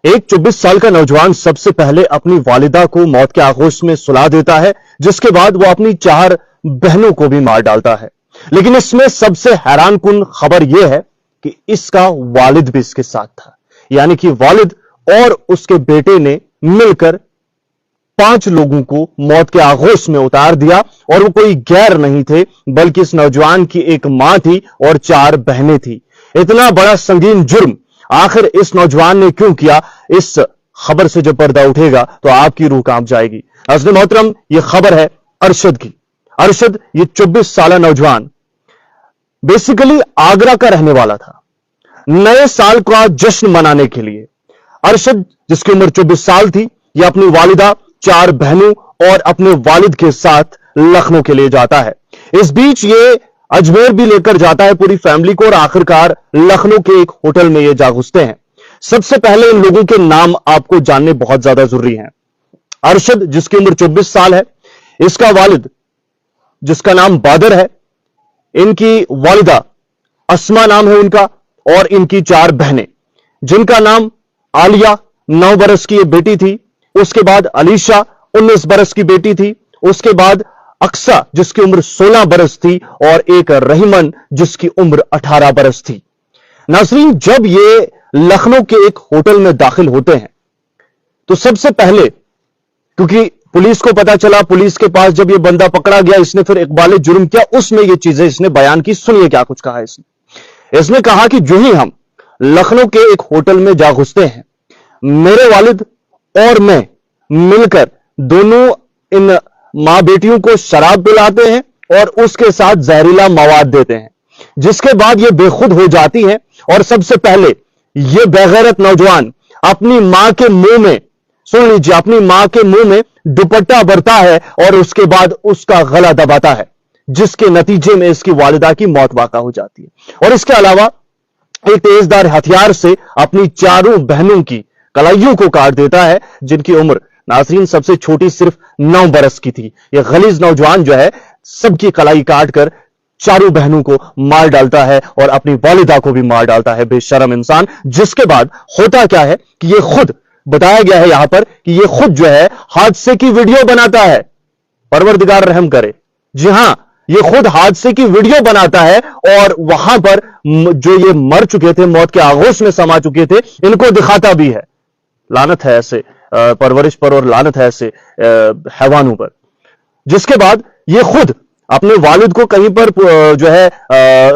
एक 24 साल का नौजवान सबसे पहले अपनी वालिदा को मौत के आगोश में सुला देता है, जिसके बाद वो अपनी 4 बहनों को भी मार डालता है। लेकिन इसमें सबसे हैरानकुन खबर यह है कि इसका वालिद भी इसके साथ था। यानी कि वालिद और उसके बेटे ने मिलकर 5 लोगों को मौत के आगोश में उतार दिया, और वो कोई गैर नहीं थे, बल्कि इस नौजवान की एक मां थी और 4 बहनें थी। इतना बड़ा संगीन जुर्म आखिर इस नौजवान ने क्यों किया? इस खबर से जब पर्दा उठेगा तो आपकी रूह कांप जाएगी। नाज़रीन मोहतरम, यह खबर है अरशद की। अरशद ये 24 साल नौजवान बेसिकली आगरा का रहने वाला था। नए साल का जश्न मनाने के लिए अरशद, जिसकी उम्र 24 साल थी, यह अपनी वालिदा, 4 बहनों और अपने वालिद के साथ लखनऊ के लिए जाता है। इस बीच ये अजमेर भी लेकर जाता है पूरी फैमिली को, और आखिरकार लखनऊ के एक होटल में ये जा घुसते हैं। सबसे पहले इन लोगों के नाम आपको जानने बहुत ज्यादा जरूरी हैं। अरशद, जिसकी उम्र 24 साल है, इसका वालिद जिसका नाम बादर है, इनकी वालिदा अस्मा नाम है उनका, और इनकी 4 बहनें, जिनका नाम आलिया 9 बरस की ये बेटी थी, उसके बाद अलीशा 19 बरस की बेटी थी, उसके बाद अक्सा जिसकी उम्र 16 बरस थी, और एक रहीमन जिसकी उम्र 18 बरस थी। नाज़रीन, जब ये लखनऊ के एक होटल में दाखिल होते हैं तो सबसे पहले, क्योंकि पुलिस को पता चला, पुलिस के पास जब ये बंदा पकड़ा गया, इसने फिर इकबाल जुर्म किया, उसमें ये चीजें इसने बयान की। सुनिए क्या कुछ कहा इसने कहा कि जो ही हम लखनऊ के एक होटल में जा घुसते हैं, मेरे वालिद और मैं मिलकर दोनों इन मां बेटियों को शराब पिलाते हैं और उसके साथ जहरीला मवाद देते हैं, जिसके बाद ये बेखुद हो जाती हैं, और सबसे पहले ये बेगैरत नौजवान अपनी मां के मुंह में, सुन लीजिए, अपनी मां के मुंह में दुपट्टा भरता है और उसके बाद उसका गला दबाता है, जिसके नतीजे में इसकी वालिदा की मौत वाक़ा हो जाती है। और इसके अलावा एक तेजदार हथियार से अपनी 4 बहनों की कलाइयों को काट देता है, जिनकी उम्र, नाज़रीन, सबसे छोटी सिर्फ 9 बरस की थी। यह गलीज नौजवान जो है सबकी कलाई काट कर 4 बहनों को मार डालता है और अपनी वालिदा को भी मार डालता है, बेशरम इंसान। जिसके बाद होता क्या है कि यह खुद, बताया गया है यहां पर कि यह खुद जो है हादसे की वीडियो बनाता है। परवरदिगार रहम करे। जी हां, ये खुद हादसे की वीडियो बनाता है, और वहां पर जो ये मर चुके थे, मौत के आगोश में समा चुके थे, इनको दिखाता भी है। लानत है ऐसे परवरिश पर, और लानत है ऐसे हैवानों पर। जिसके बाद ये खुद अपने वालिद को कहीं पर जो है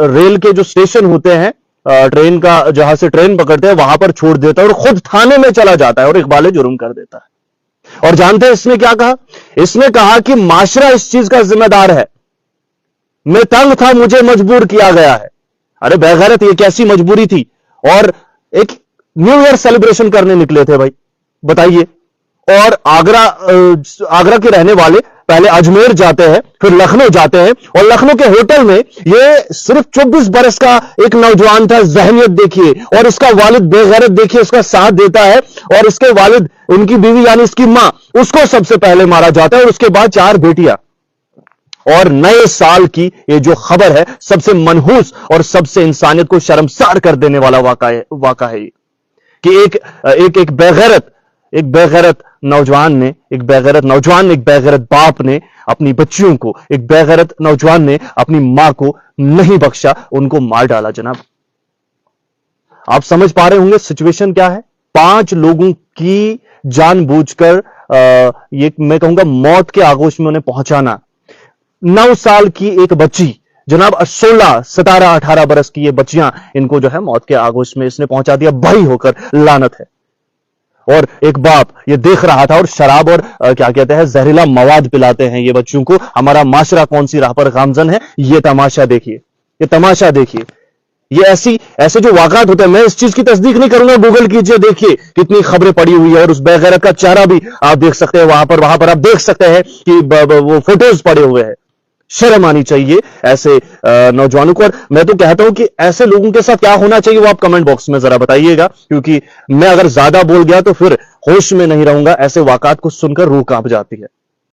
रेल के जो स्टेशन होते हैं, ट्रेन का, जहां से ट्रेन पकड़ते हैं, वहां पर छोड़ देता है, और खुद थाने में चला जाता है और इकबाल जुर्म कर देता है। और जानते हैं इसने क्या कहा? इसने कहा कि माशरा इस चीज का जिम्मेदार है, मैं तंग था, मुझे मजबूर किया गया है। अरे बेगैरत, ये कैसी मजबूरी थी? और एक न्यू ईयर सेलिब्रेशन करने निकले थे भाई, बताइए। और आगरा के रहने वाले पहले अजमेर जाते हैं, फिर लखनऊ जाते हैं, और लखनऊ के होटल में ये सिर्फ 24 बरस का एक नौजवान था। जहनियत देखिए, और इसका वालिद बेगैरत देखिए, उसका साथ देता है, और इसके वालिद, उनकी बीवी यानी इसकी मां, उसको सबसे पहले मारा जाता है, और उसके बाद 4 बेटियां। और नए साल की ये जो खबर है, सबसे मनहूस और सबसे इंसानियत को शर्मसार कर देने वाला वाक़ा है ये, कि एक बेगैरत नौजवान ने, एक बेगैरत बाप ने अपनी बच्चियों को, एक बेगैरत नौजवान ने अपनी मां को नहीं बख्शा, उनको मार डाला। जनाब, आप समझ पा रहे होंगे सिचुएशन क्या है। 5 लोगों की जानबूझकर ये मैं कहूंगा मौत के आगोश में उन्हें पहुंचाना। 9 साल की एक बच्ची, जनाब 16, 17, 18 बरस की ये बच्चियां, इनको जो है मौत के आगोश में इसने पहुंचा दिया, बड़ी होकर। लानत है। और एक बाप ये देख रहा था, और शराब और क्या कहते हैं, जहरीला मवाद पिलाते हैं ये बच्चों को। हमारा माशरा कौन सी राह पर गामजन है, ये तमाशा देखिए, ये तमाशा देखिए। ये ऐसे जो वाकयात होते हैं, मैं इस चीज की तस्दीक नहीं करूंगा, गूगल कीजिए, देखिए कितनी खबरें पड़ी हुई है, और उस बेगैरत का चेहरा भी आप देख सकते हैं। वहां पर आप देख सकते हैं कि वो फोटोज पड़े हुए हैं। शर्म आनी चाहिए ऐसे नौजवानों को। और मैं तो कहता हूं कि ऐसे लोगों के साथ क्या होना चाहिए, वो आप कमेंट बॉक्स में जरा बताइएगा, क्योंकि मैं अगर ज्यादा बोल गया तो फिर होश में नहीं रहूंगा। ऐसे वाकयात को सुनकर रूह कांप जाती है।